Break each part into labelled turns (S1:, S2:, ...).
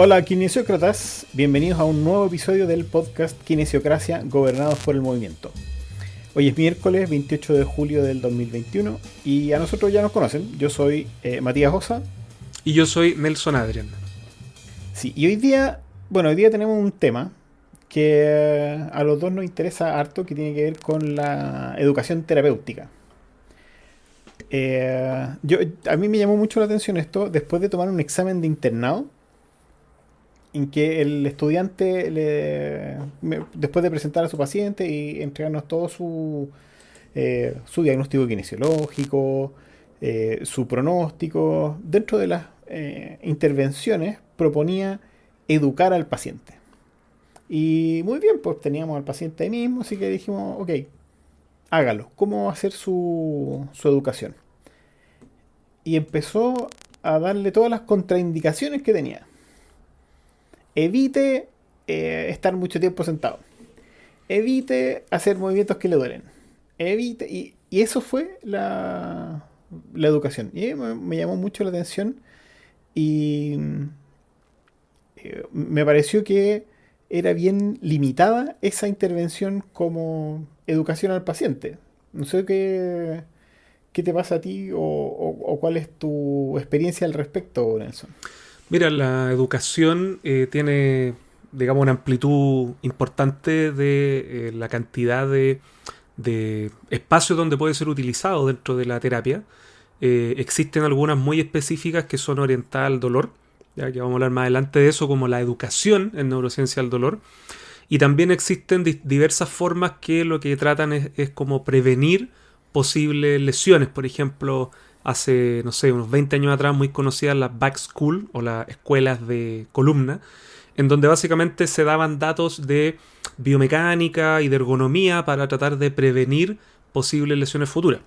S1: Hola kinesiócratas, bienvenidos a un nuevo episodio del podcast Kinesiocracia Gobernados por el Movimiento. Hoy es miércoles 28 de julio del 2021 y a nosotros ya nos conocen. Yo soy Matías Osa.
S2: Y yo soy Nelson Adrian.
S1: Sí, y hoy día tenemos un tema que a los dos nos interesa harto, que tiene que ver con la educación terapéutica. A mí me llamó mucho la atención esto después de tomar un examen de internado en que el estudiante, después de presentar a su paciente y entregarnos todo su diagnóstico kinesiológico, su pronóstico, dentro de las intervenciones proponía educar al paciente. Y muy bien, pues teníamos al paciente ahí mismo, así que dijimos, ok, hágalo. ¿Cómo va a ser su educación? Y empezó a darle todas las contraindicaciones que tenía. Evite estar mucho tiempo sentado. Evite hacer movimientos que le duelen. Evite. Y eso fue la educación. Y me llamó mucho la atención. Y me pareció que era bien limitada esa intervención como educación al paciente. No sé qué te pasa a ti o cuál es tu experiencia al respecto, Nelson.
S2: Mira, la educación tiene, digamos, una amplitud importante de la cantidad de espacios donde puede ser utilizado dentro de la terapia. Existen algunas muy específicas que son orientadas al dolor, ya que vamos a hablar más adelante de eso, como la educación en neurociencia del dolor. Y también existen diversas formas que lo que tratan es como prevenir posibles lesiones. Por ejemplo, hace, no sé, unos 20 años atrás, muy conocidas las back school o las escuelas de columna, en donde básicamente se daban datos de biomecánica y de ergonomía para tratar de prevenir posibles lesiones futuras.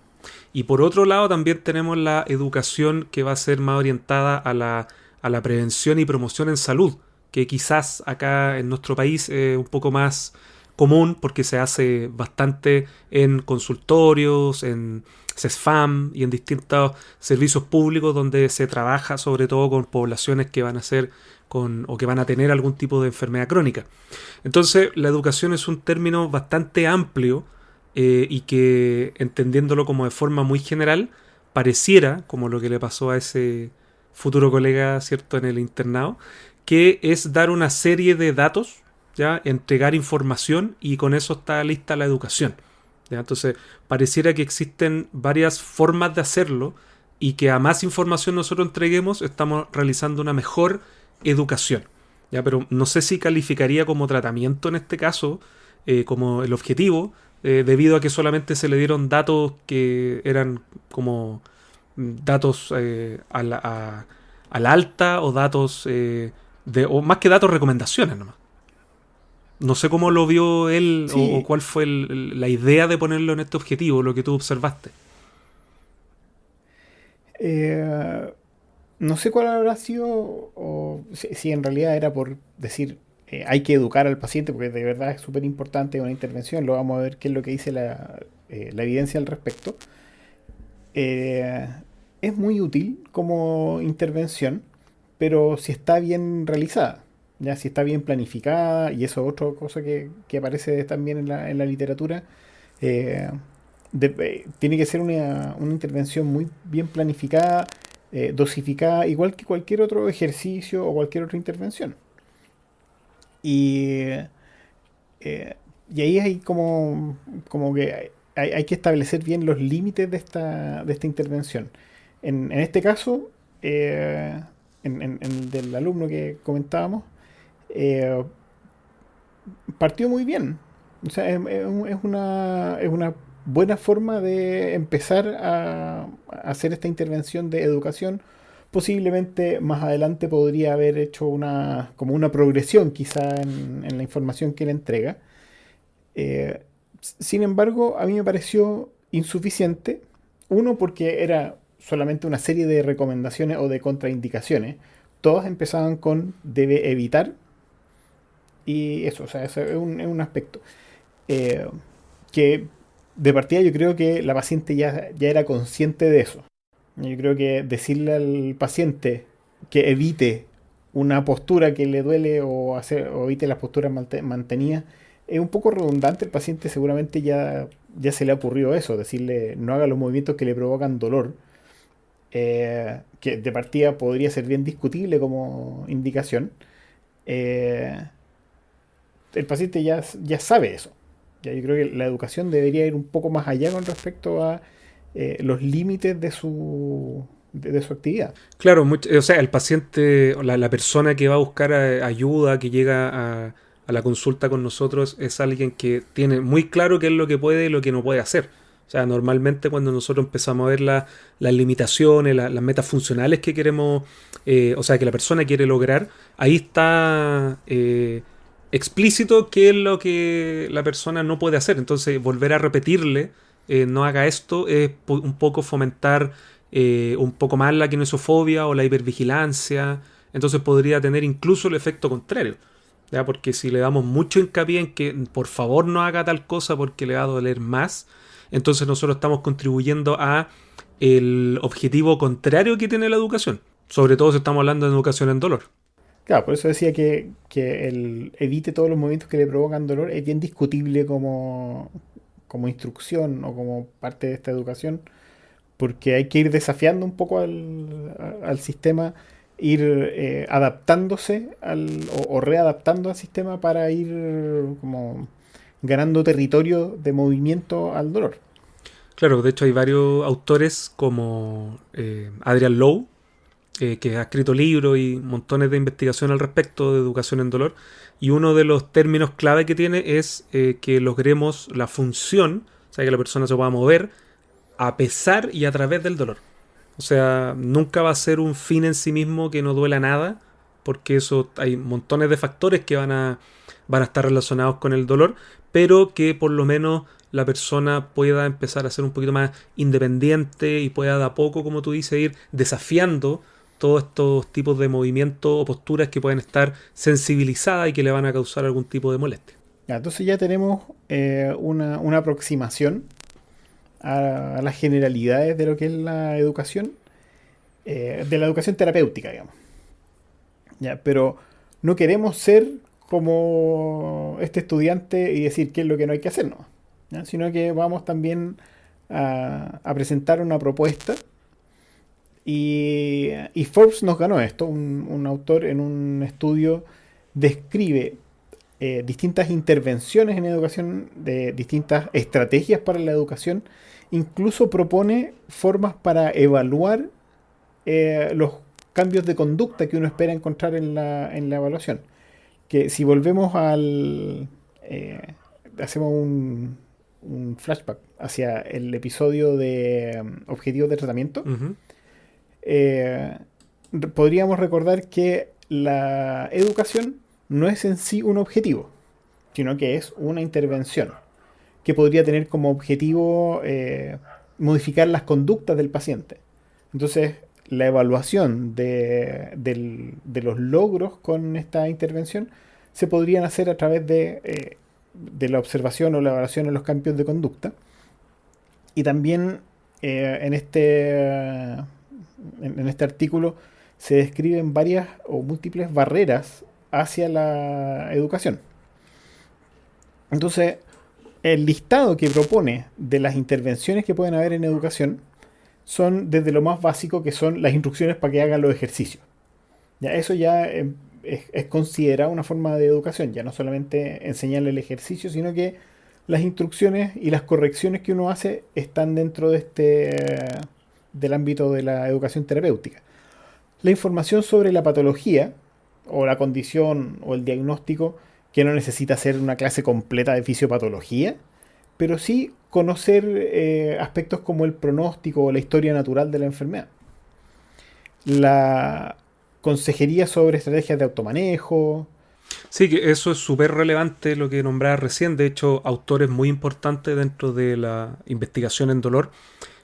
S2: Y por otro lado también tenemos la educación que va a ser más orientada a la prevención y promoción en salud, que quizás acá en nuestro país es un poco más común porque se hace bastante en consultorios, en CESFAM y en distintos servicios públicos donde se trabaja sobre todo con poblaciones que van a ser o que van a tener algún tipo de enfermedad crónica. Entonces, la educación es un término bastante amplio y que, entendiéndolo como de forma muy general, pareciera, como lo que le pasó a ese futuro colega, ¿cierto?, en el internado, que es dar una serie de datos, ¿ya?, entregar información y con eso está lista la educación. ¿Ya? Entonces, pareciera que existen varias formas de hacerlo y que a más información nosotros entreguemos, estamos realizando una mejor educación. ¿Ya? Pero no sé si calificaría como tratamiento en este caso, como el objetivo, debido a que solamente se le dieron datos que eran como datos a la alta o datos, o más que datos, recomendaciones nomás. No sé cómo lo vio él o
S1: Sí,
S2: cuál fue la idea de ponerlo en este objetivo, lo que tú observaste.
S1: eh, no sé cuál habrá sido, o si en realidad era por decir, hay que educar al paciente, porque de verdad es súper importante una intervención, lo vamos a ver qué es lo que dice la evidencia al respecto. Eh, es muy útil como intervención, pero si está bien realizada, ya si está bien planificada, y eso es otra cosa que aparece también en la literatura, eh, tiene que ser una intervención muy bien planificada, dosificada, igual que cualquier otro ejercicio o cualquier otra intervención. Y, eh, y ahí hay como que hay que establecer bien los límites de esta intervención. En este caso, en el del alumno que comentábamos, eh, partió muy bien. O sea, es una buena forma de empezar a hacer esta intervención de educación. Posiblemente más adelante podría haber hecho como una progresión quizá en la información que le entrega. Eh, Sin embargo, a mí me pareció insuficiente. Uno, porque era solamente una serie de recomendaciones o de contraindicaciones. Todas empezaban con debe evitar y eso, o sea, eso es un aspecto. Eh, que de partida yo creo que la paciente ya era consciente de eso. Yo creo que decirle al paciente que evite una postura que le duele o evite las posturas mantenidas, es un poco redundante. El paciente seguramente ya se le ha ocurrido eso, decirle no haga los movimientos que le provocan dolor, que de partida podría ser bien discutible como indicación. Eh, el paciente ya sabe eso. Ya, yo creo que la educación debería ir un poco más allá con respecto a los límites de su actividad.
S2: Claro, o sea, el paciente, o la persona que va a buscar ayuda, que llega a la consulta con nosotros, es alguien que tiene muy claro qué es lo que puede y lo que no puede hacer. O sea, normalmente cuando nosotros empezamos a ver las limitaciones, las metas funcionales que queremos, o sea, que la persona quiere lograr, ahí está explícito qué es lo que la persona no puede hacer. Entonces, volver a repetirle, no haga esto, es un poco fomentar un poco más la kinesofobia o la hipervigilancia. Entonces podría tener incluso el efecto contrario. ¿Ya? Porque si le damos mucho hincapié en que por favor no haga tal cosa porque le va a doler más, entonces nosotros estamos contribuyendo a el objetivo contrario que tiene la educación. Sobre todo si estamos hablando de educación en dolor.
S1: Claro, por eso decía que el evite todos los movimientos que le provocan dolor es bien discutible como instrucción o como parte de esta educación, porque hay que ir desafiando un poco al sistema, ir adaptándose o readaptando al sistema para ir como ganando territorio de movimiento al dolor.
S2: Claro, de hecho hay varios autores como Adrian Lowe, que ha escrito libros y montones de investigación al respecto de educación en dolor. Y uno de los términos clave que tiene es que logremos la función, o sea, que la persona se pueda mover a pesar y a través del dolor. O sea, nunca va a ser un fin en sí mismo que no duela nada, porque eso hay montones de factores que van a estar relacionados con el dolor, pero que por lo menos la persona pueda empezar a ser un poquito más independiente y pueda de a poco, como tú dices, ir desafiando todos estos tipos de movimientos o posturas que pueden estar sensibilizadas y que le van a causar algún tipo de molestia.
S1: Ya, entonces ya tenemos una aproximación a las generalidades de lo que es la educación, de la educación terapéutica, digamos. Ya, pero no queremos ser como este estudiante y decir qué es lo que no hay que hacer, ¿no? ¿Ya? Sino que vamos también a presentar una propuesta. Y Forbes nos ganó esto. Un autor en un estudio describe distintas intervenciones en educación, de distintas estrategias para la educación. Incluso propone formas para evaluar los cambios de conducta que uno espera encontrar en la evaluación. Que si volvemos hacemos un flashback hacia el episodio de objetivos de tratamiento,
S2: Ujú.
S1: eh, podríamos recordar que la educación no es en sí un objetivo, sino que es una intervención que podría tener como objetivo modificar las conductas del paciente. Entonces, la evaluación de los logros con esta intervención se podrían hacer a través de la observación o la evaluación en los cambios de conducta. Y también en este artículo se describen varias o múltiples barreras hacia la educación. Entonces, el listado que propone de las intervenciones que pueden haber en educación son desde lo más básico, que son las instrucciones para que hagan los ejercicios. Ya, eso ya es considerado una forma de educación, ya no solamente enseñarle el ejercicio, sino que las instrucciones y las correcciones que uno hace están dentro del ámbito de la educación terapéutica. La información sobre la patología o la condición o el diagnóstico, que no necesita ser una clase completa de fisiopatología, pero sí conocer aspectos como el pronóstico o la historia natural de la enfermedad. La consejería sobre estrategias de automanejo.
S2: Sí, que eso es súper relevante lo que nombraba recién. De hecho, autores muy importantes dentro de la investigación en dolor,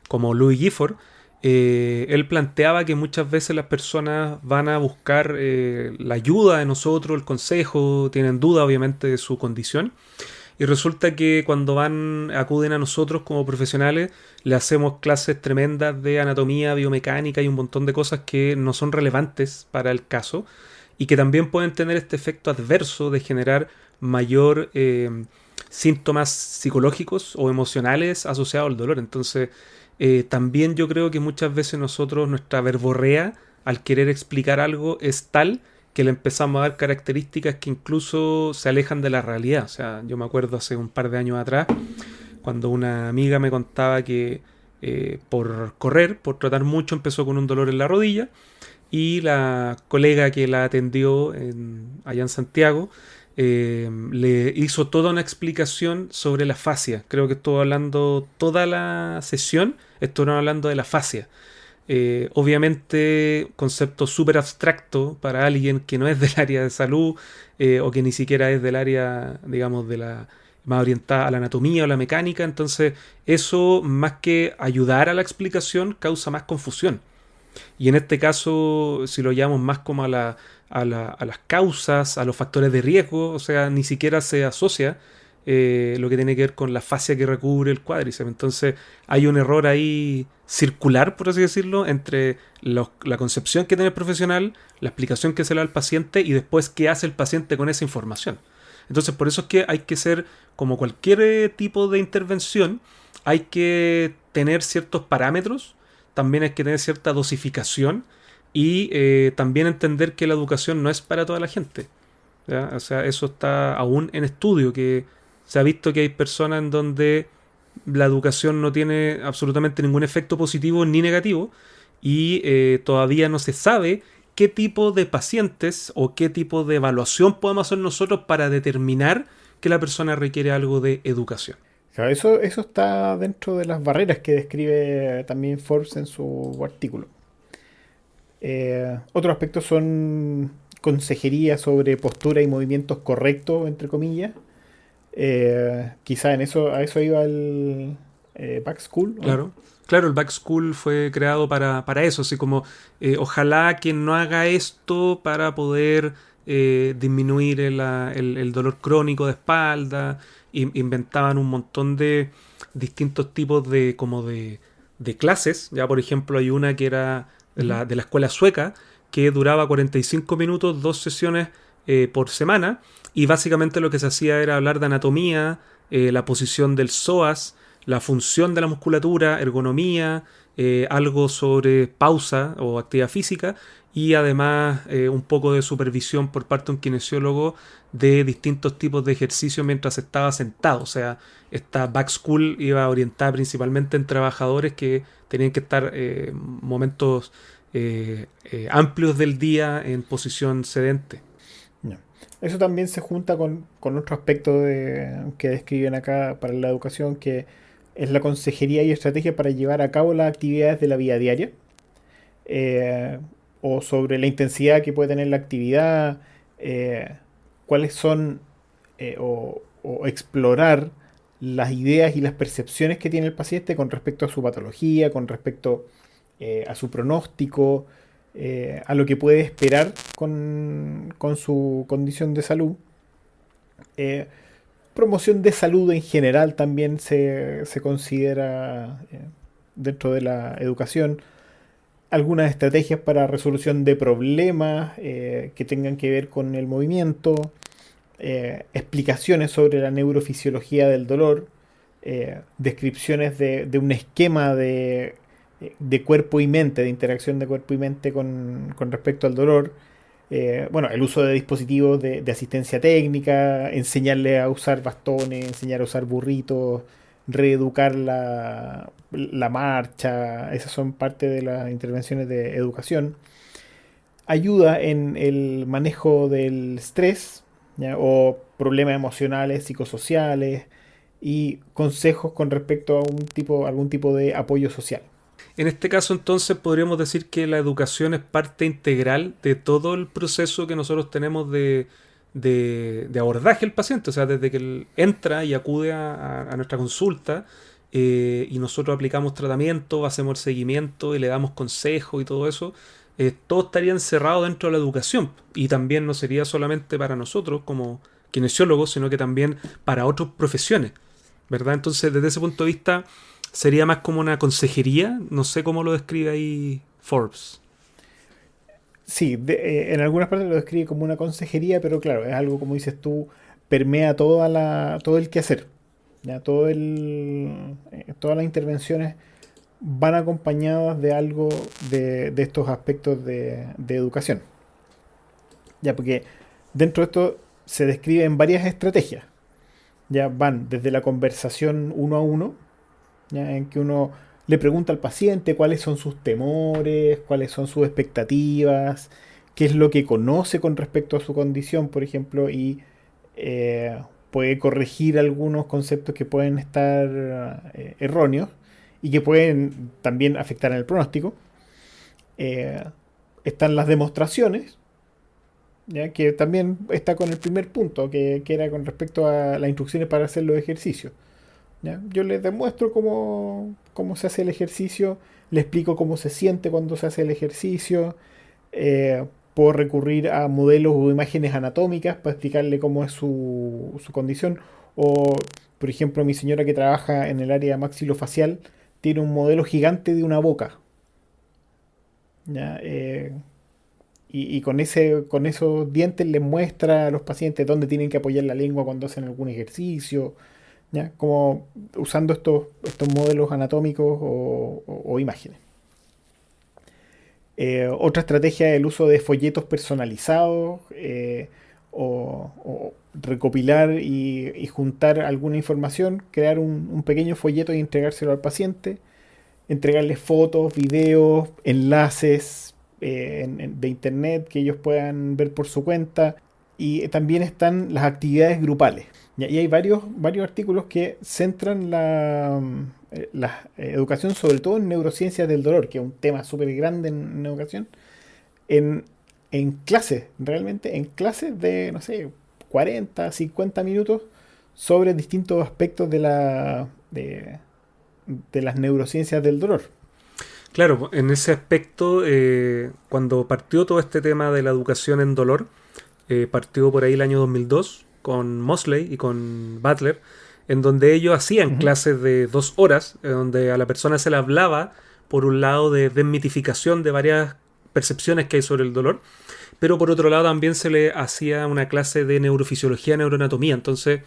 S2: como Louis Gifford, él planteaba que muchas veces las personas van a buscar la ayuda de nosotros, el consejo, tienen duda obviamente de su condición. Y resulta que cuando acuden a nosotros como profesionales, le hacemos clases tremendas de anatomía, biomecánica y un montón de cosas que no son relevantes para el caso. y que también pueden tener este efecto adverso de generar mayor síntomas psicológicos o emocionales asociados al dolor. Entonces, también yo creo que muchas veces nosotros, nuestra verborrea al querer explicar algo es tal que le empezamos a dar características que incluso se alejan de la realidad. O sea, yo me acuerdo hace un par de años atrás, cuando una amiga me contaba que por correr, por trotar mucho, empezó con un dolor en la rodilla y la colega que la atendió allá en Santiago le hizo toda una explicación sobre la fascia. Creo que estuvo hablando toda la sesión, estuvieron hablando de la fascia. Obviamente, concepto súper abstracto para alguien que no es del área de salud o que ni siquiera es del área, digamos, de la más orientada a la anatomía o la mecánica. Entonces, eso más que ayudar a la explicación, causa más confusión. Y en este caso, si lo llamamos más como a las causas, a los factores de riesgo, o sea, ni siquiera se asocia lo que tiene que ver con la fascia que recubre el cuádriceps. Entonces, hay un error ahí circular, por así decirlo, entre la concepción que tiene el profesional, la explicación que se le da al paciente y después qué hace el paciente con esa información. Entonces, por eso es que hay que ser, como cualquier tipo de intervención, hay que tener ciertos parámetros, también hay que tener cierta dosificación y también entender que la educación no es para toda la gente. ¿Ya? O sea, eso está aún en estudio, que se ha visto que hay personas en donde la educación no tiene absolutamente ningún efecto positivo ni negativo y todavía no se sabe qué tipo de pacientes o qué tipo de evaluación podemos hacer nosotros para determinar que la persona requiere algo de educación.
S1: Claro, eso está dentro de las barreras que describe también Forbes en su artículo. Otros aspectos son consejería sobre postura y movimientos correctos, entre comillas. Quizá a eso iba el Back School, ¿o no?
S2: Claro. Claro, el Back School fue creado para eso, así como ojalá que no haga esto para poder disminuir el dolor crónico de espalda. Inventaban un montón de distintos tipos de clases. Ya, por ejemplo, hay una que era
S1: Ujú.
S2: de la escuela sueca, que duraba 45 minutos, 2 sesiones por semana, y básicamente lo que se hacía era hablar de anatomía, la posición del psoas, la función de la musculatura, ergonomía, algo sobre pausa o actividad física y además un poco de supervisión por parte de un kinesiólogo de distintos tipos de ejercicios mientras estaba sentado. O sea, esta back school iba orientada principalmente en trabajadores que tenían que estar momentos amplios del día en posición sedente.
S1: Ya. Eso también se junta con otro aspecto que describen acá para la educación, que es la consejería y estrategia para llevar a cabo las actividades de la vida diaria, eh, o sobre la intensidad que puede tener la actividad, eh, cuáles son, o explorar las ideas y las percepciones que tiene el paciente con respecto a su patología, con respecto a su pronóstico, a lo que puede esperar con su condición de salud. Eh, Promoción de salud en general también se considera dentro de la educación. Algunas estrategias para resolución de problemas que tengan que ver con el movimiento, explicaciones sobre la neurofisiología del dolor, descripciones de un esquema de cuerpo y mente, de interacción de cuerpo y mente con respecto al dolor. Bueno, el uso de dispositivos de asistencia técnica, enseñarle a usar bastones, enseñar a usar burritos, reeducar la marcha, esas son parte de las intervenciones de educación. Ayuda en el manejo del estrés, ¿ya? O problemas emocionales, psicosociales y consejos con respecto a algún tipo de apoyo social.
S2: En este caso, entonces, podríamos decir que la educación es parte integral de todo el proceso que nosotros tenemos de abordaje del paciente. O sea, desde que él entra y acude a nuestra consulta y nosotros aplicamos tratamiento, hacemos el seguimiento y le damos consejos y todo eso, todo estaría encerrado dentro de la educación. Y también no sería solamente para nosotros como kinesiólogos, sino que también para otras profesiones, ¿verdad? Entonces, desde ese punto de vista sería más como una consejería, no sé cómo lo describe ahí Forbes.
S1: sí, en algunas partes lo describe como una consejería, pero claro, es algo, como dices tú, permea todo el quehacer. Ya todas las intervenciones van acompañadas de algo de estos aspectos de educación. Ya, porque dentro de esto se describen varias estrategias. Ya van desde la conversación uno a uno, ya, en que uno le pregunta al paciente cuáles son sus temores, cuáles son sus expectativas, qué es lo que conoce con respecto a su condición, por ejemplo, y puede corregir algunos conceptos que pueden estar erróneos y que pueden también afectar en el pronóstico. Eh, Están las demostraciones, ¿ya? Que también está con el primer punto, que era con respecto a las instrucciones para hacer los ejercicios. ¿Ya? Yo les demuestro cómo se hace el ejercicio, les explico cómo se siente cuando se hace el ejercicio, puedo recurrir a modelos o imágenes anatómicas para explicarle cómo es su condición. O, por ejemplo, mi señora que trabaja en el área maxilofacial tiene un modelo gigante de una boca. ¿Ya? Y con esos dientes les muestra a los pacientes dónde tienen que apoyar la lengua cuando hacen algún ejercicio, ¿ya? Como usando estos modelos anatómicos o imágenes. Otra estrategia es el uso de folletos personalizados, o recopilar y juntar alguna información, crear un pequeño folleto y entregárselo al paciente, entregarles fotos, videos, enlaces de internet que ellos puedan ver por su cuenta. Y también están las actividades grupales. Y hay varios artículos que centran la educación, sobre todo en neurociencias del dolor, que es un tema súper grande en educación, en, en clases, realmente en clases de, no sé, 40 50 minutos sobre distintos aspectos de las neurociencias del dolor.
S2: Claro, en ese aspecto, cuando partió todo este tema de la educación en dolor, partió por ahí el año 2002 con Mosley y con Butler, en donde ellos hacían
S1: Ujú.
S2: clases de 2 horas, donde a la persona se le hablaba, por un lado, de desmitificación de varias percepciones que hay sobre el dolor, pero por otro lado también se le hacía una clase de neurofisiología, neuroanatomía. Entonces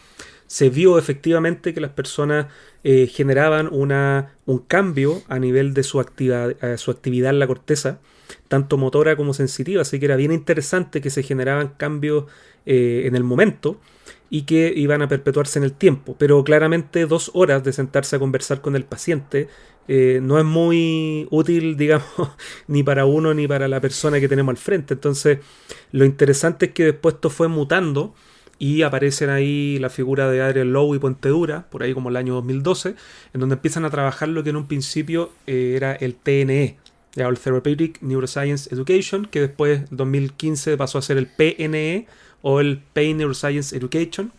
S2: se vio efectivamente que las personas generaban un cambio a nivel de su actividad en la corteza, tanto motora como sensitiva, así que era bien interesante que se generaban cambios en el momento y que iban a perpetuarse en el tiempo. Pero claramente 2 horas de sentarse a conversar con el paciente no es muy útil, digamos, ni para uno ni para la persona que tenemos al frente. Entonces, lo interesante es que después esto fue mutando y aparecen ahí la figura de Adrian Lowe y Puente Dura, por ahí como el año 2012, en donde empiezan a trabajar lo que en un principio era el TNE, ya, el Therapeutic Neuroscience Education, que después en 2015 pasó a ser el PNE o el Pain Neuroscience Education,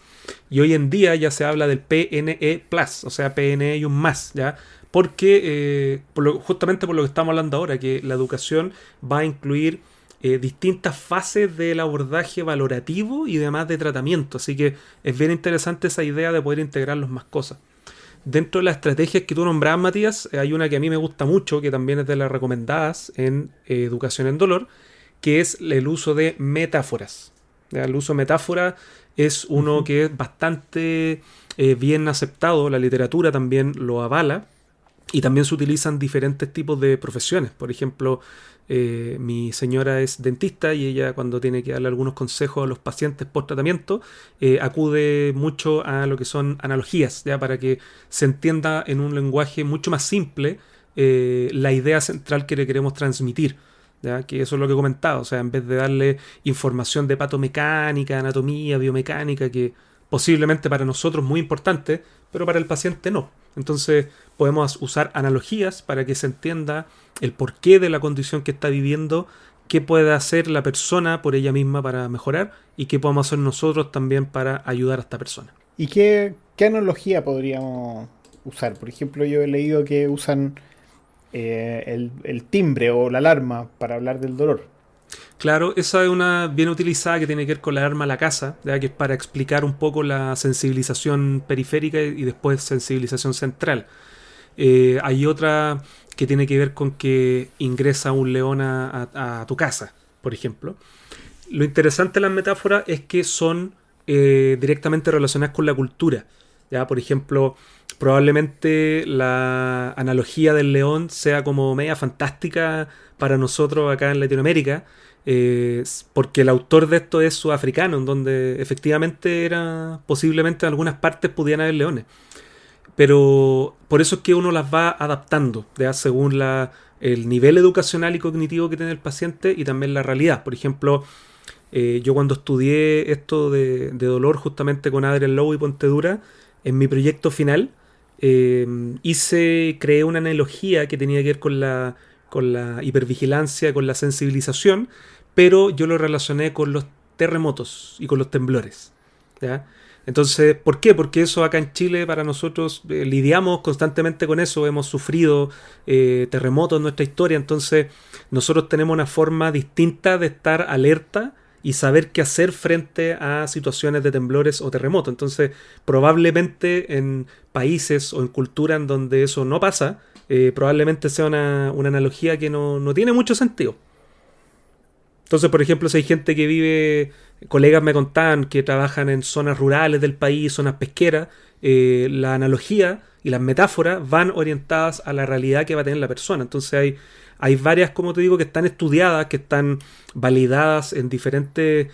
S2: y hoy en día ya se habla del PNE Plus, o sea, PNE y un más, ¿ya? Porque justamente por lo que estamos hablando ahora, que la educación va a incluir distintas fases del abordaje valorativo y demás de tratamiento. Así que es bien interesante esa idea de poder integrarlos más cosas. Dentro de las estrategias que tú nombrabas, Matías, hay una que a mí me gusta mucho, que también es de las recomendadas en educación en dolor, que es el uso de metáforas. ¿Ya? El uso de metáfora es uno
S1: Ujú.
S2: que es bastante bien aceptado, la literatura también lo avala, y también se utilizan diferentes tipos de profesiones. Por ejemplo, mi señora es dentista y ella cuando tiene que darle algunos consejos a los pacientes post tratamiento acude mucho a lo que son analogías, ya para que se entienda en un lenguaje mucho más simple la idea central que le queremos transmitir. ¿Ya? Que eso es lo que he comentado, o sea, en vez de darle información de patomecánica, anatomía, biomecánica, que posiblemente para nosotros es muy importante, pero para el paciente no. Entonces podemos usar analogías para que se entienda el porqué de la condición que está viviendo, qué puede hacer la persona por ella misma para mejorar y qué podemos hacer nosotros también para ayudar a esta persona.
S1: ¿Y qué analogía podríamos usar? Por ejemplo, yo he leído que usan el timbre o la alarma para hablar del dolor.
S2: Claro, esa es una bien utilizada que tiene que ver con la alarma a la casa, ¿ya? Que es para explicar un poco la sensibilización periférica y después sensibilización central. Hay otra que tiene que ver con que ingresa un león a tu casa. por ejemplo. Lo interesante de las metáforas es que son directamente relacionadas con la cultura. ¿Ya? Por ejemplo, probablemente la analogía del león sea como media fantástica para nosotros acá en Latinoamérica, porque el autor de esto es sudafricano, en donde efectivamente era posiblemente en algunas partes pudieran haber leones. Pero por eso es que uno las va adaptando, ¿ya? Según el nivel educacional y cognitivo que tiene el paciente y también la realidad. Por ejemplo, yo cuando estudié esto de dolor justamente con Adrian Lowe y Pontedura, en mi proyecto final creé una analogía que tenía que ver con la hipervigilancia, con la sensibilización, pero yo lo relacioné con los terremotos y con los temblores. ¿Ya? Entonces, ¿por qué? Porque eso acá en Chile para nosotros lidiamos constantemente con eso, hemos sufrido terremotos en nuestra historia, entonces nosotros tenemos una forma distinta de estar alerta y saber qué hacer frente a situaciones de temblores o terremotos. Entonces, probablemente en países o en culturas en donde eso no pasa, probablemente sea una analogía que no tiene mucho sentido. Entonces, por ejemplo, si hay gente que vive, colegas me contaban que trabajan en zonas rurales del país, zonas pesqueras, la analogía y las metáforas van orientadas a la realidad que va a tener la persona. Entonces hay varias, como te digo, que están estudiadas, que están validadas en diferentes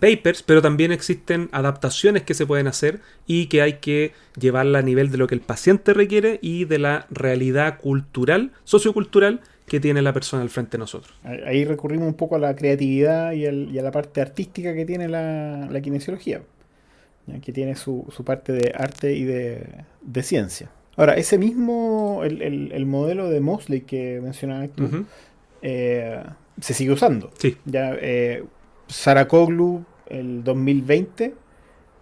S2: papers, pero también existen adaptaciones que se pueden hacer y que hay que llevarla a nivel de lo que el paciente requiere y de la realidad cultural, sociocultural, que tiene la persona al frente de nosotros.
S1: Ahí recurrimos un poco a la creatividad y a la parte artística que tiene la kinesiología, ¿ya? Que tiene su parte de arte y de ciencia. Ahora, ese mismo, el modelo de Mosley que mencionabas tú,
S2: Uh-huh.
S1: se sigue usando.
S2: Sí.
S1: Ya, Saracoglu, el 2020,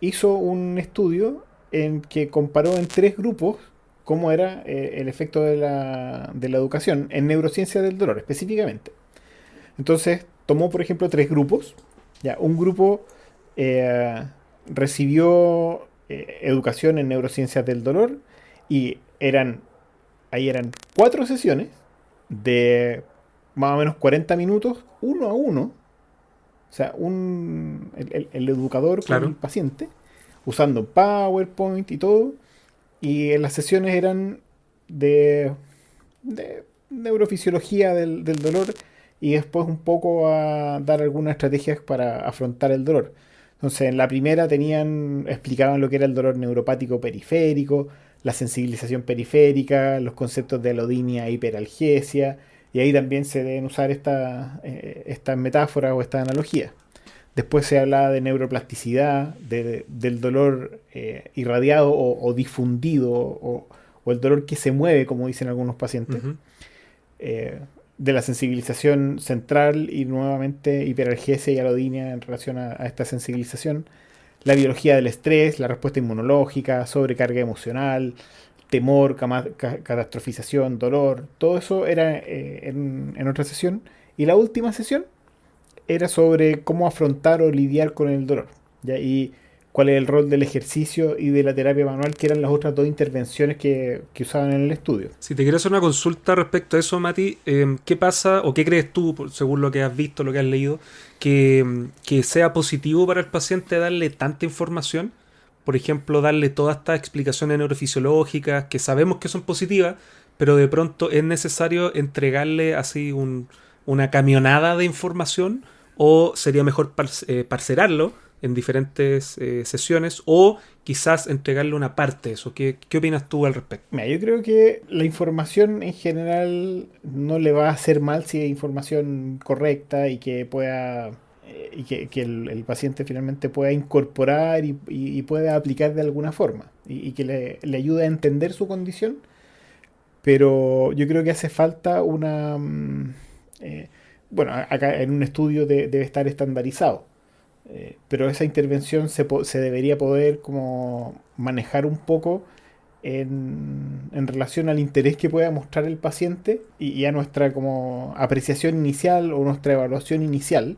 S1: hizo un estudio en que comparó en 3 grupos cómo era el efecto de la educación en neurociencia del dolor específicamente. Entonces tomó, por ejemplo, 3 grupos. Ya, un grupo eh, recibió educación en neurociencias del dolor y ahí eran 4 sesiones de más o menos 40 minutos, uno a uno. O sea, el educador con el
S2: Claro.
S1: paciente, usando PowerPoint y todo. Y las sesiones eran de neurofisiología del dolor y después un poco a dar algunas estrategias para afrontar el dolor. Entonces, en la primera explicaban lo que era el dolor neuropático periférico, la sensibilización periférica, los conceptos de alodinia e hiperalgesia, y ahí también se deben usar estas metáforas o estas analogías. Después se hablaba de neuroplasticidad, del dolor irradiado o difundido, o el dolor que se mueve, como dicen algunos pacientes.
S2: Uh-huh.
S1: eh, de la sensibilización central y nuevamente hiperalgesia y alodinia en relación a esta sensibilización. La biología del estrés, la respuesta inmunológica, sobrecarga emocional, temor, catastrofización, dolor. Todo eso era en otra sesión. Y la última sesión era sobre cómo afrontar o lidiar con el dolor, ¿ya? Y cuál es el rol del ejercicio y de la terapia manual, que eran las otras 2 intervenciones que usaban en el estudio.
S2: Si te quiero hacer una consulta respecto a eso, Mati, ¿qué pasa o qué crees tú, según lo que has visto, lo que has leído, que sea positivo para el paciente darle tanta información? Por ejemplo, darle todas estas explicaciones neurofisiológicas que sabemos que son positivas, pero de pronto es necesario entregarle así una camionada de información, o sería mejor parcerarlo en diferentes sesiones, o quizás entregarle una parte de eso. ¿Qué opinas tú al respecto?
S1: Mira, yo creo que la información en general no le va a hacer mal si es información correcta y que pueda que el paciente finalmente pueda incorporar y pueda aplicar de alguna forma y que le ayude a entender su condición. Pero yo creo que hace falta bueno, acá en un estudio debe estar estandarizado. Pero esa intervención se debería poder como manejar un poco en relación al interés que pueda mostrar el paciente y a nuestra como apreciación inicial o nuestra evaluación inicial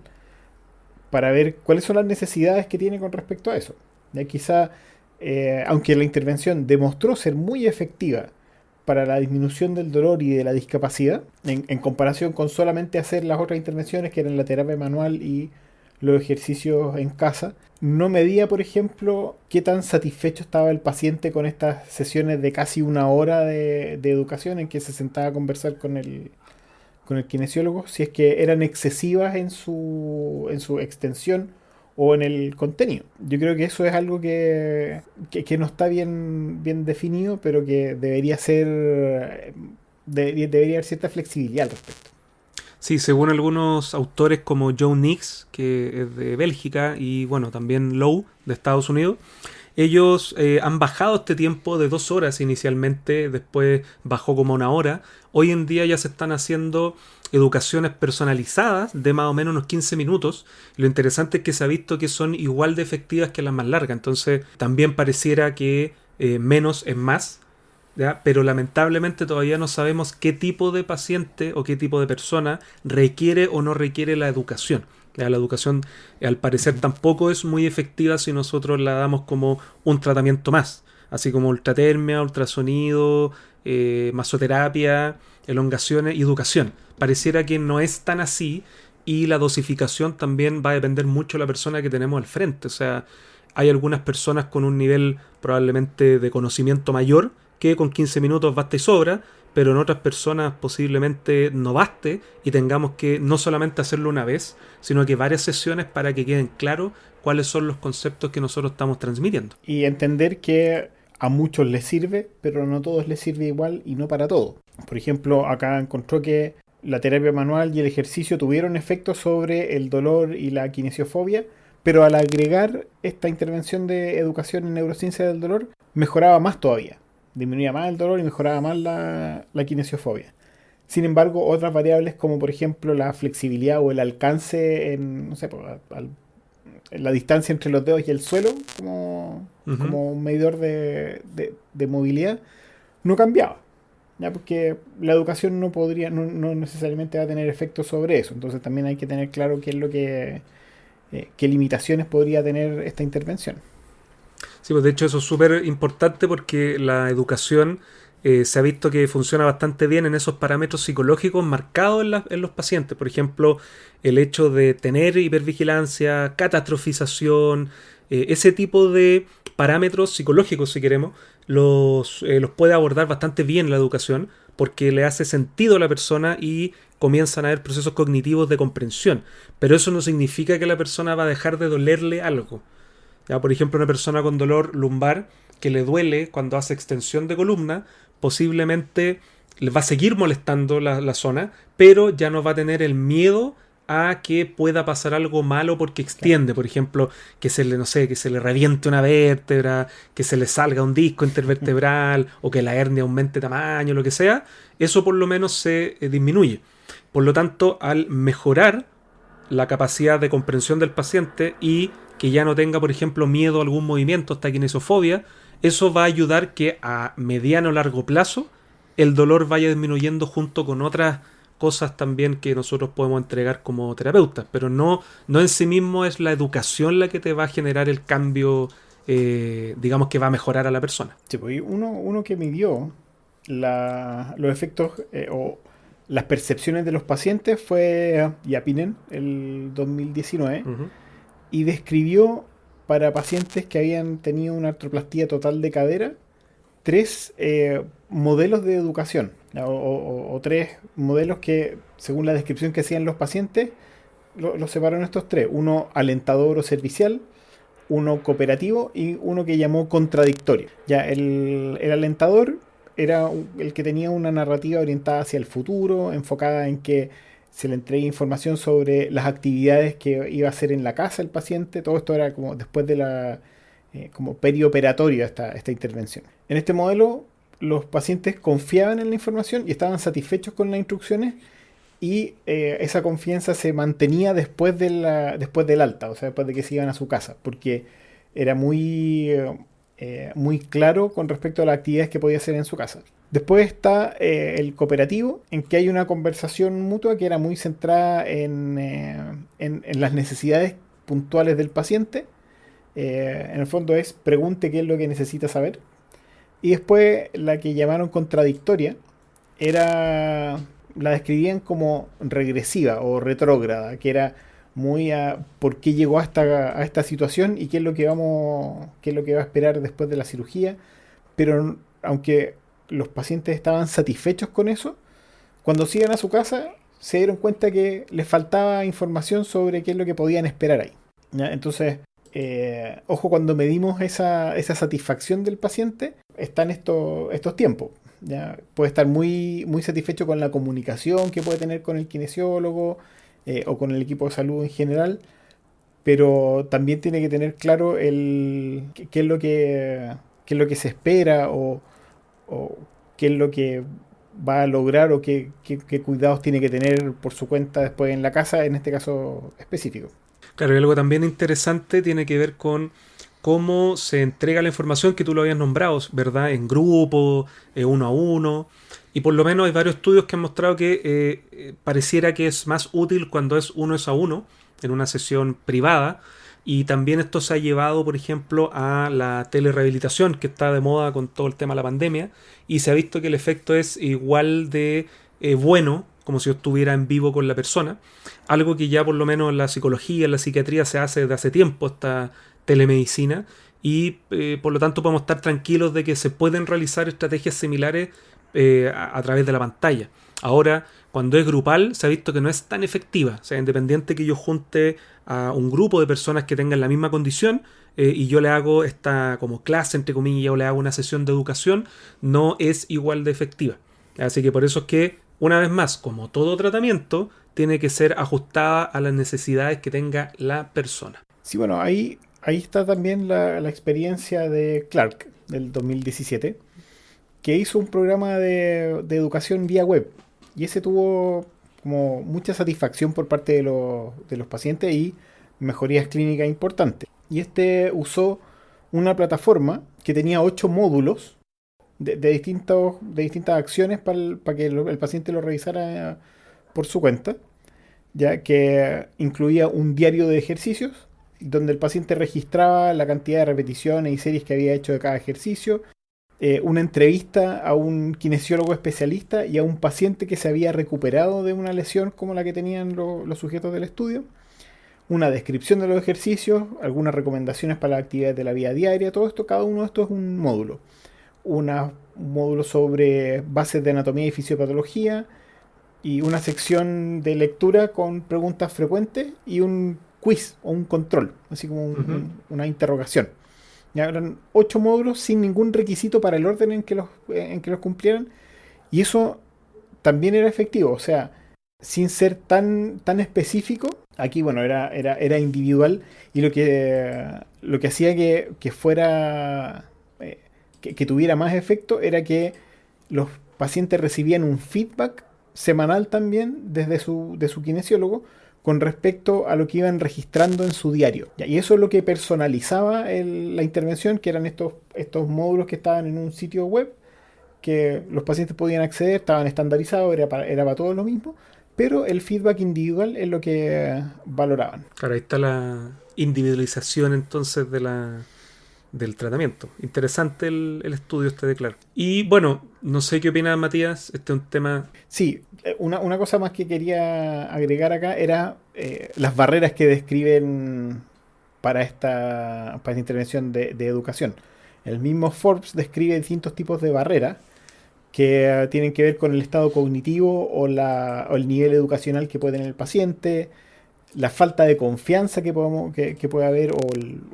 S1: para ver cuáles son las necesidades que tiene con respecto a eso. Ya quizá, aunque la intervención demostró ser muy efectiva para la disminución del dolor y de la discapacidad, en comparación con solamente hacer las otras intervenciones que eran la terapia manual y los ejercicios en casa. No medía, por ejemplo, qué tan satisfecho estaba el paciente con estas sesiones de casi una hora de educación en que se sentaba a conversar con el kinesiólogo, si es que eran excesivas en su extensión o en el contenido. Yo creo que eso es algo que no está bien definido, pero que debería ser, debería haber cierta flexibilidad al respecto.
S2: Sí, según algunos autores como Joe Nix, que es de Bélgica, y bueno, también Lowe, de Estados Unidos, ellos han bajado este tiempo de 2 horas inicialmente, después bajó como una hora. Hoy en día ya se están haciendo educaciones personalizadas de más o menos unos 15 minutos. Lo interesante es que se ha visto que son igual de efectivas que las más largas. Entonces también pareciera que menos es más. ¿Ya? Pero lamentablemente todavía no sabemos qué tipo de paciente o qué tipo de persona requiere o no requiere la educación. ¿Ya? La educación, al parecer, tampoco es muy efectiva si nosotros la damos como un tratamiento más, así como ultratermia, ultrasonido, masoterapia, elongaciones y educación. Pareciera que no es tan así, y la dosificación también va a depender mucho de la persona que tenemos al frente. O sea, hay algunas personas con un nivel probablemente de conocimiento mayor que con 15 minutos basta y sobra, pero en otras personas posiblemente no baste y tengamos que no solamente hacerlo una vez, sino que varias sesiones para que queden claros cuáles son los conceptos que nosotros estamos transmitiendo.
S1: Y entender que a muchos les sirve, pero no a todos les sirve igual y no para todo. Por ejemplo, acá encontró que la terapia manual y el ejercicio tuvieron efectos sobre el dolor y la kinesiofobia, pero al agregar esta intervención de educación en neurociencia del dolor, mejoraba más todavía. Disminuía más el dolor y mejoraba más la kinesiofobia. Sin embargo, otras variables como por ejemplo la flexibilidad o el alcance en, no sé, en la distancia entre los dedos y el suelo
S2: Ujú.
S1: como un medidor de movilidad, no cambiaba. ¿Ya? Porque la educación no necesariamente va a tener efectos sobre eso. Entonces también hay que tener claro qué es lo qué limitaciones podría tener esta intervención.
S2: Sí, pues de hecho eso es súper importante porque la educación se ha visto que funciona bastante bien en esos parámetros psicológicos marcados en los pacientes. Por ejemplo, el hecho de tener hipervigilancia, catastrofización, ese tipo de parámetros psicológicos, si queremos, los puede abordar bastante bien la educación porque le hace sentido a la persona y comienzan a haber procesos cognitivos de comprensión. Pero eso no significa que la persona va a dejar de dolerle algo. Ya, por ejemplo, una persona con dolor lumbar que le duele cuando hace extensión de columna, posiblemente le va a seguir molestando la zona, pero ya no va a tener el miedo a que pueda pasar algo malo porque
S1: Claro.
S2: extiende, por ejemplo, que se le, no sé, que se le reviente una vértebra, que se le salga un disco intervertebral o que la hernia aumente tamaño, lo que sea, eso por lo menos se disminuye. Por lo tanto, al mejorar la capacidad de comprensión del paciente y que ya no tenga, por ejemplo, miedo a algún movimiento, esta kinesofobia, eso va a ayudar que a mediano o largo plazo el dolor vaya disminuyendo junto con otras cosas también que nosotros podemos entregar como terapeutas, pero no en sí mismo es la educación la que te va a generar el cambio, digamos que va a mejorar a la persona.
S1: Sí, pues, y uno que midió los efectos o las percepciones de los pacientes fue Yapinen el 2019
S2: Ujú.
S1: y describió para pacientes que habían tenido una artroplastía total de cadera tres modelos de educación o tres modelos que, según la descripción que hacían los pacientes, los separó en estos tres. Uno alentador o servicial, uno cooperativo y uno que llamó contradictorio. Ya, el alentador era el que tenía una narrativa orientada hacia el futuro, enfocada en que se le entrega información sobre las actividades que iba a hacer en la casa el paciente. Todo esto era como después de la como perioperatorio esta intervención. En este modelo, los pacientes confiaban en la información y estaban satisfechos con las instrucciones y esa confianza se mantenía después del alta, o sea, después de que se iban a su casa, porque era muy claro con respecto a las actividades que podía hacer en su casa. Después está el cooperativo, en que hay una conversación mutua que era muy centrada en las necesidades puntuales del paciente. En el fondo es pregunte qué es lo que necesita saber. Y después la que llamaron contradictoria era, la describían como regresiva o retrógrada, que era muy a por qué llegó a esta situación y qué es lo que qué es lo que va a esperar después de la cirugía. Pero aunque los pacientes estaban satisfechos con eso, cuando siguen a su casa se dieron cuenta que les faltaba información sobre qué es lo que podían esperar ahí. ¿Ya? Entonces, ojo cuando medimos esa satisfacción del paciente, están estos tiempos. ¿Ya? Puede estar muy satisfecho con la comunicación que puede tener con el kinesiólogo o con el equipo de salud en general, pero también tiene que tener claro qué es qué es lo que se espera o qué es lo que va a lograr o qué cuidados tiene que tener por su cuenta después en la casa, en este caso específico.
S2: Claro, y algo también interesante tiene que ver con cómo se entrega la información que tú lo habías nombrado, ¿verdad? En grupo, uno a uno. Y por lo menos hay varios estudios que han mostrado que pareciera que es más útil cuando es a uno, en una sesión privada. Y también esto se ha llevado, por ejemplo, a la telerehabilitación, que está de moda con todo el tema de la pandemia. Y se ha visto que el efecto es igual de bueno, como si yo estuviera en vivo con la persona. Algo que ya por lo menos en la psicología, en la psiquiatría se hace desde hace tiempo, esta telemedicina. Y por lo tanto podemos estar tranquilos de que se pueden realizar estrategias similares a través de la pantalla. Ahora, cuando es grupal, se ha visto que no es tan efectiva. O sea, independiente que yo junte a un grupo de personas que tengan la misma condición y yo le hago esta como clase, entre comillas, o le hago una sesión de educación, no es igual de efectiva. Así que por eso es que, una vez más, como todo tratamiento, tiene que ser ajustada a las necesidades que tenga la persona.
S1: Sí, bueno, ahí está también la experiencia de Clark del 2017, que hizo un programa de educación vía web. Y ese tuvo como mucha satisfacción por parte de los pacientes y mejorías clínicas importantes. Y este usó una plataforma que tenía 8 módulos de distintas acciones para que el paciente lo revisara por su cuenta, ya que incluía un diario de ejercicios, donde el paciente registraba la cantidad de repeticiones y series que había hecho de cada ejercicio, una entrevista a un kinesiólogo especialista y a un paciente que se había recuperado de una lesión como la que tenían los sujetos del estudio, una descripción de los ejercicios, algunas recomendaciones para las actividades de la vida diaria, todo esto, cada uno de estos es un módulo. Un módulo sobre bases de anatomía y fisiopatología, y una sección de lectura con preguntas frecuentes y un quiz o un control, así como
S2: Ujú.
S1: una interrogación. Ya eran 8 módulos sin ningún requisito para el orden en que los cumplieran, y eso también era efectivo, o sea, sin ser tan específico. Aquí, bueno, era individual, y lo que hacía que fuera, que tuviera más efecto era que los pacientes recibían un feedback semanal también de su kinesiólogo con respecto a lo que iban registrando en su diario. ¿Ya? Y eso es lo que personalizaba la intervención, que eran estos módulos que estaban en un sitio web, que los pacientes podían acceder, estaban estandarizados, era para todo lo mismo, pero el feedback individual es lo que valoraban.
S2: Claro, ahí está la individualización entonces del tratamiento. Interesante el estudio este de Clark. Y bueno, no sé qué opinas, Matías. Este es un tema.
S1: Sí, una cosa más que quería agregar acá era las barreras que describen para esta intervención de educación. El mismo Forbes describe distintos tipos de barreras que tienen que ver con el estado cognitivo o el nivel educacional que puede tener el paciente, la falta de confianza que puede haber o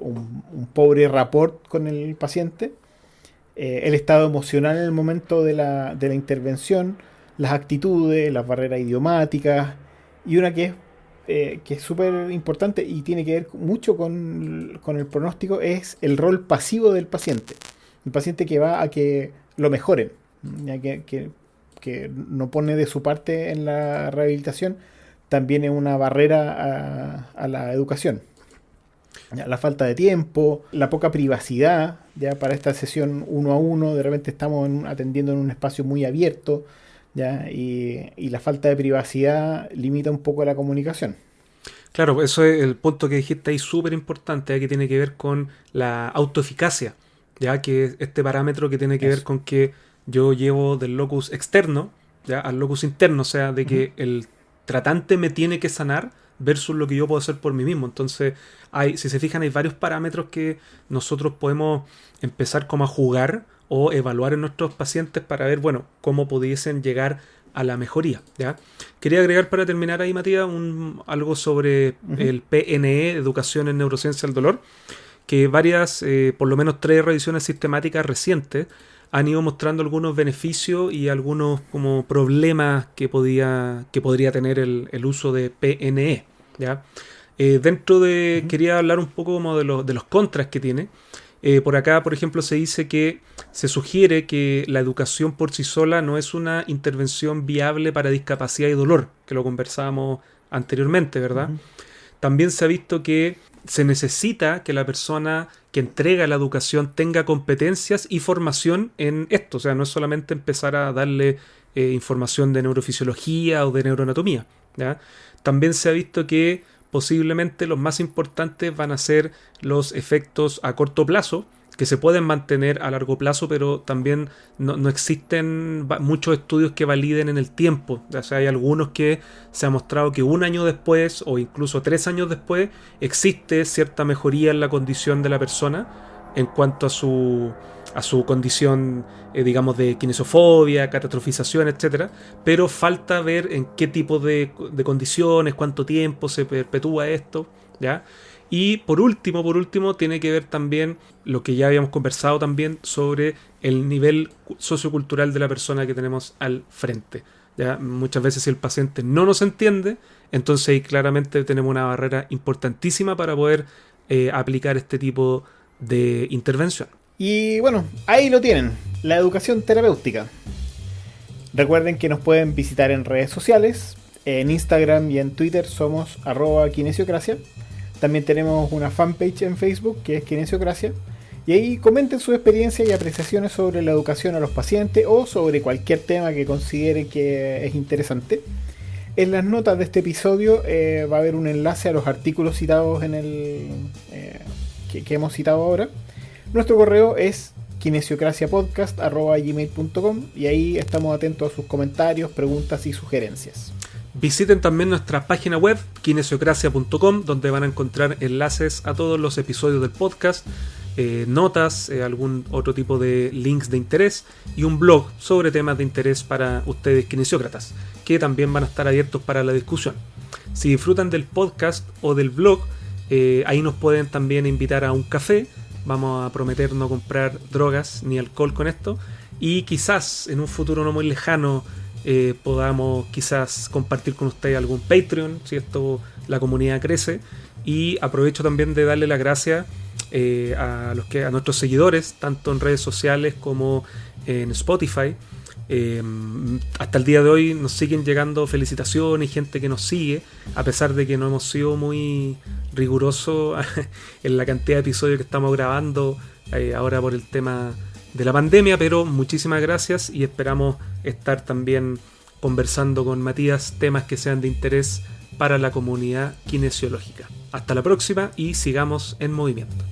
S1: un pobre rapport con el paciente, el estado emocional en el momento de la intervención, las actitudes, las barreras idiomáticas, y una que es súper importante y tiene que ver mucho con el pronóstico es el rol pasivo del paciente. El paciente que va a que lo mejoren, ya que no pone de su parte en la rehabilitación, también es una barrera a la educación. Ya, la falta de tiempo, la poca privacidad, ya para esta sesión uno a uno, de repente estamos atendiendo en un espacio muy abierto, ya, y la falta de privacidad limita un poco la comunicación.
S2: Claro, eso es el punto que dijiste ahí súper importante, que tiene que ver con la autoeficacia. ya que es este parámetro que tiene que ver
S1: Eso.
S2: con que yo llevo del locus externo, ya, al locus interno, o sea, de
S1: Ujú.
S2: que el tratante me tiene que sanar versus lo que yo puedo hacer por mí mismo. Entonces, si se fijan, hay varios parámetros que nosotros podemos empezar como a jugar o evaluar en nuestros pacientes para ver, bueno, cómo pudiesen llegar a la mejoría, ¿ya? Quería agregar para terminar ahí, Matías, algo sobre
S1: Ujú.
S2: el PNE, Educación en Neurociencia del Dolor, que varias, por lo menos 3 revisiones sistemáticas recientes, han ido mostrando algunos beneficios y algunos como problemas que podría tener el uso de PNE, ¿ya? Dentro de,
S1: Ujú.
S2: quería hablar un poco como de los contras que tiene. Por acá, por ejemplo, se dice que se sugiere que la educación por sí sola no es una intervención viable para discapacidad y dolor, que lo conversábamos anteriormente, ¿verdad?
S1: Ujú.
S2: También se ha visto que se necesita que la persona que entrega la educación tenga competencias y formación en esto. O sea, no es solamente empezar a darle información de neurofisiología o de neuroanatomía, ¿ya? También se ha visto que posiblemente los más importantes van a ser los efectos a corto plazo, que se pueden mantener a largo plazo, pero también no existen muchos estudios que validen en el tiempo. O sea, hay algunos que se ha mostrado que 1 año después o incluso 3 años después existe cierta mejoría en la condición de la persona en cuanto a su condición, digamos, de kinesiofobia, catastrofización, etcétera, pero falta ver en qué tipo de condiciones, cuánto tiempo se perpetúa esto, ¿ya? Y por último, tiene que ver también lo que ya habíamos conversado también sobre el nivel sociocultural de la persona que tenemos al frente. ¿Ya? Muchas veces si el paciente no nos entiende, entonces ahí claramente tenemos una barrera importantísima para poder aplicar este tipo de intervención.
S1: Y bueno, ahí lo tienen, la educación terapéutica. Recuerden que nos pueden visitar en redes sociales, en Instagram y en Twitter somos @kinesiocracia. También tenemos una fanpage en Facebook que es Kinesiocracia. Y ahí comenten su experiencia y apreciaciones sobre la educación a los pacientes o sobre cualquier tema que consideren que es interesante. En las notas de este episodio va a haber un enlace a los artículos citados en eh, que hemos citado ahora. Nuestro correo es kinesiocraciapodcast@gmail.com y ahí estamos atentos a sus comentarios, preguntas y sugerencias.
S2: Visiten también nuestra página web kinesiocracia.com, donde van a encontrar enlaces a todos los episodios del podcast, notas, algún otro tipo de links de interés y un blog sobre temas de interés para ustedes kinesiócratas, que también van a estar abiertos para la discusión. Si disfrutan del podcast o del blog, ahí nos pueden también invitar a un café. Vamos a prometer no comprar drogas ni alcohol con esto, y quizás en un futuro no muy lejano podamos quizás compartir con ustedes algún Patreon, si esto, la comunidad crece. Y aprovecho también de darle las gracias a nuestros seguidores, tanto en redes sociales como en Spotify. Hasta el día de hoy nos siguen llegando felicitaciones y gente que nos sigue, a pesar de que no hemos sido muy rigurosos en la cantidad de episodios que estamos grabando ahora por el tema de la pandemia, pero muchísimas gracias y esperamos estar también conversando con Matías temas que sean de interés para la comunidad kinesiológica. Hasta la próxima y sigamos en movimiento.